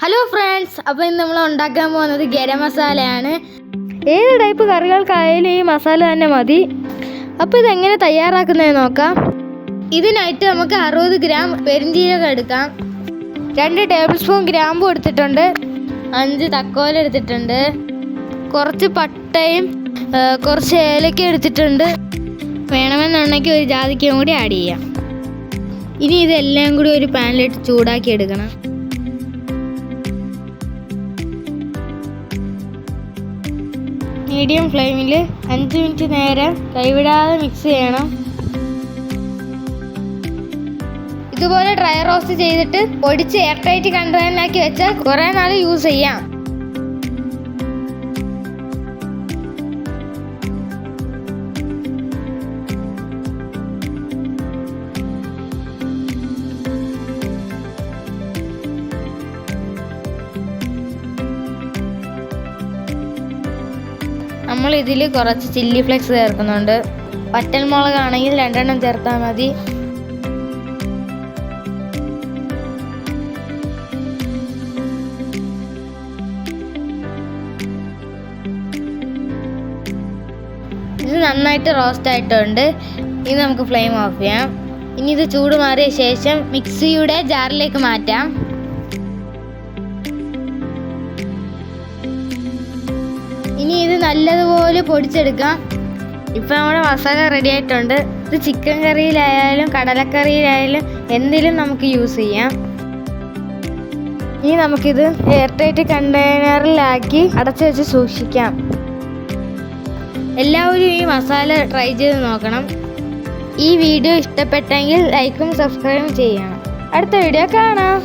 Hello friends, അപ്പോൾ ഇന്ന് നമ്മൾ ഉണ്ടാക്കാൻ പോകുന്നത് ഗരം മസാലയാണ്. ഏത് ടൈപ്പ് കറികൾക്കായാലും ഈ മസാല തന്നെ മതി. അപ്പോൾ ഇതെങ്ങനെ തയ്യാറാക്കുന്നതെന്ന് നോക്കാം. ഇതിനായിട്ട് നമുക്ക് 60 ഗ്രാം പെരിഞ്ജീരകം എടുക്കാം, 2 ടേബിൾ സ്പൂൺ ഗ്രാമ്പു എടുത്തിട്ടുണ്ട്, 5 തക്കോല എടുത്തിട്ടുണ്ട്, കുറച്ച് പട്ടയും കുറച്ച് ഏലക്ക എടുത്തിട്ടുണ്ട്. വേണമെന്നുണ്ടെങ്കിൽ ഒരു ജാതിക്കയും കൂടി ആഡ് ചെയ്യാം. ഇനി ഇതെല്ലാം കൂടി ഒരു പാനിലിട്ട് ചൂടാക്കി എടുക്കണം. മീഡിയം ഫ്ലെയിമിൽ 5 മിനിറ്റ് നേരം കൈവിടാതെ മിക്സ് ചെയ്യണം. ഇതുപോലെ ഡ്രൈ റോസ്റ്റ് ചെയ്തിട്ട് പൊടിച്ച് എയർ ടൈറ്റ് കണ്ടെയ്നറിലാക്കി വെച്ചാൽ കുറേ നാൾ യൂസ് ചെയ്യാം. നമ്മൾ ഇതിൽ കുറച്ച് ചില്ലി ഫ്ലെക്സ് ചേർക്കുന്നുണ്ട്. വറ്റൽമുളകാണെങ്കിൽ 2 എണ്ണം ചേർത്താൽ മതി. ഇത് നന്നായിട്ട് റോസ്റ്റ് ആയിട്ടുണ്ട്. ഇനി നമുക്ക് ഫ്ലെയിം ഓഫ് ചെയ്യാം. ഇനി ഇത് ചൂട് മാറിയ ശേഷം മിക്സിയുടെ ജാറിലേക്ക് മാറ്റാം. ഇനി ഇത് നല്ലതുപോലെ പൊടിച്ചെടുക്കാം. ഇപ്പം നമ്മുടെ മസാല റെഡി ആയിട്ടുണ്ട്. ഇത് ചിക്കൻ കറിയിലായാലും കടലക്കറിയിലായാലും എന്തിലും നമുക്ക് യൂസ് ചെയ്യാം. ഇനി നമുക്കിത് എയർ ടൈറ്റ് കണ്ടെയ്നറിലാക്കി അടച്ചു വെച്ച് സൂക്ഷിക്കാം. എല്ലാവരും ഈ മസാല ട്രൈ ചെയ്ത് നോക്കണം. ഈ വീഡിയോ ഇഷ്ടപ്പെട്ടെങ്കിൽ ലൈക്കും സബ്സ്ക്രൈബും ചെയ്യണം. അടുത്ത വീഡിയോ കാണാം.